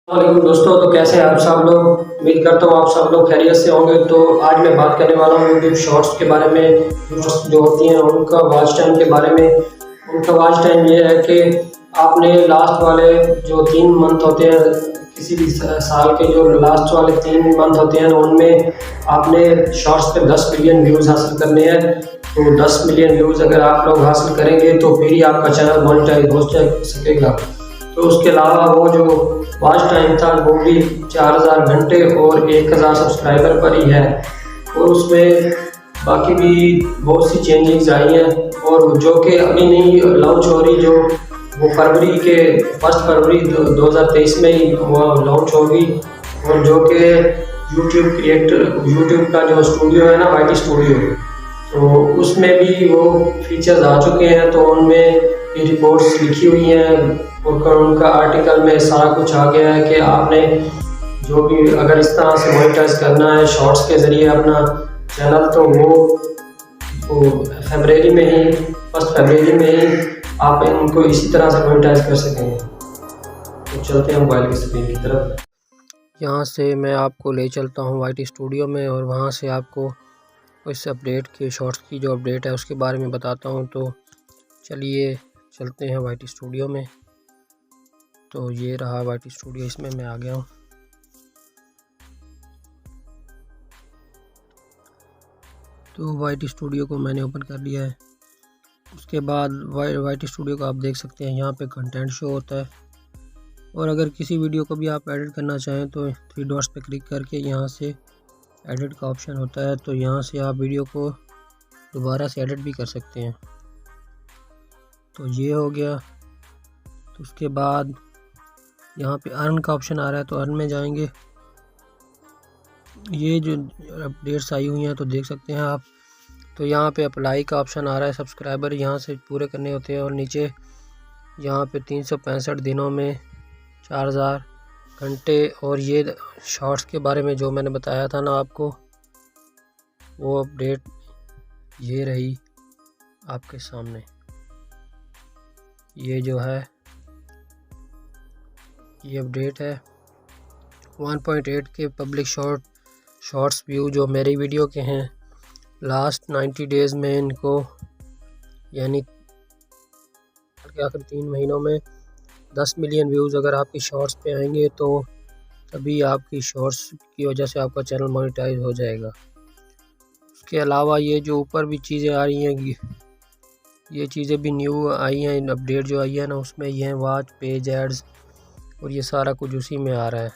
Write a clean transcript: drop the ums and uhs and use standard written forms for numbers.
वालेकुम दोस्तों, तो कैसे हैं आप सब लोग। उम्मीद करता हूँ आप सब लोग खैरियत से होंगे। तो आज मैं बात करने वाला हूँ यूट्यूब शॉर्ट्स के बारे में। जो होती हैं उनका वॉच टाइम के बारे में। उनका वॉच टाइम ये है कि आपने लास्ट वाले जो 3 मंथ होते हैं, किसी भी साल के जो लास्ट वाले 3 मंथ होते हैं उनमें आपने शॉर्ट्स पे 10 मिलियन व्यूज़ हासिल करने हैं। तो 10 मिलियन व्यूज़ अगर आप लोग हासिल करेंगे तो फिर ही आपका चैनल मोनेटाइज हो सकेगा। तो उसके अलावा वो जो वॉच टाइम था वो भी 4000 घंटे और 1000 सब्सक्राइबर पर ही है। और उसमें बाकी भी बहुत सी चेंजिंग्स आई हैं और जो कि अभी नहीं लॉन्च हो रही, जो वो फरवरी के 1 फरवरी 2023 में ही वो लॉन्च होगी। और जो कि यूट्यूब का जो स्टूडियो है ना, वाईटी स्टूडियो, तो उसमें भी वो फीचर्स आ चुके हैं। तो उनमें भी रिपोर्ट्स लिखी हुई हैं और उनका आर्टिकल में सारा कुछ आ गया है कि आपने जो भी अगर इस तरह से मोनेटाइज करना है शॉर्ट्स के ज़रिए अपना चैनल, तो वो फरवरी में ही 1 फरवरी में ही आप इनको इसी तरह से मोनेटाइज कर सकेंगे। तो चलते हैं मोबाइल की स्क्रीन की तरफ। यहाँ से मैं आपको ले चलता हूँ वाईटी स्टूडियो में और वहाँ से आपको इस अपडेट के शॉर्ट्स की जो अपडेट है उसके बारे में बताता हूँ। तो चलिए चलते हैं वाईटी स्टूडियो में। तो ये रहा वाईटी स्टूडियो, इसमें मैं आ गया हूँ। तो वाईटी स्टूडियो को मैंने ओपन कर लिया है। उसके बाद वाईटी स्टूडियो को आप देख सकते हैं, यहाँ पे कंटेंट शो होता है। और अगर किसी वीडियो को भी आप एडिट करना चाहें तो 3 डॉट्स पे क्लिक करके यहाँ से एडिट का ऑप्शन होता है, तो यहाँ से आप वीडियो को दोबारा से एडिट भी कर सकते हैं। तो ये हो गया। तो उसके बाद यहाँ पे अर्न का ऑप्शन आ रहा है, तो अर्न में जाएंगे। ये जो अपडेट्स आई हुई हैं तो देख सकते हैं आप। तो यहाँ पे अप्लाई का ऑप्शन आ रहा है, सब्सक्राइबर यहाँ से पूरे करने होते हैं। और नीचे यहाँ पे 365 दिनों में 4000 घंटे। और ये शॉर्ट्स के बारे में जो मैंने बताया था ना आपको, वो अपडेट ये रही आपके सामने। ये जो है ये अपडेट है 1.8 के पब्लिक शॉर्ट्स व्यू जो मेरी वीडियो के हैं लास्ट 90 डेज़ में। इनको यानी के आखिर 3 महीनों में 10 मिलियन व्यूज़ अगर आपकी शॉर्ट्स पे आएंगे तो तभी आपकी शॉर्ट्स की वजह से आपका चैनल मोनेटाइज हो जाएगा। उसके अलावा ये जो ऊपर भी चीज़ें आ रही हैं, ये चीज़ें भी न्यू आई हैं, अपडेट जो आई है ना उसमें ये हैं वॉच पेज एड्स, और ये सारा कुछ उसी में आ रहा है।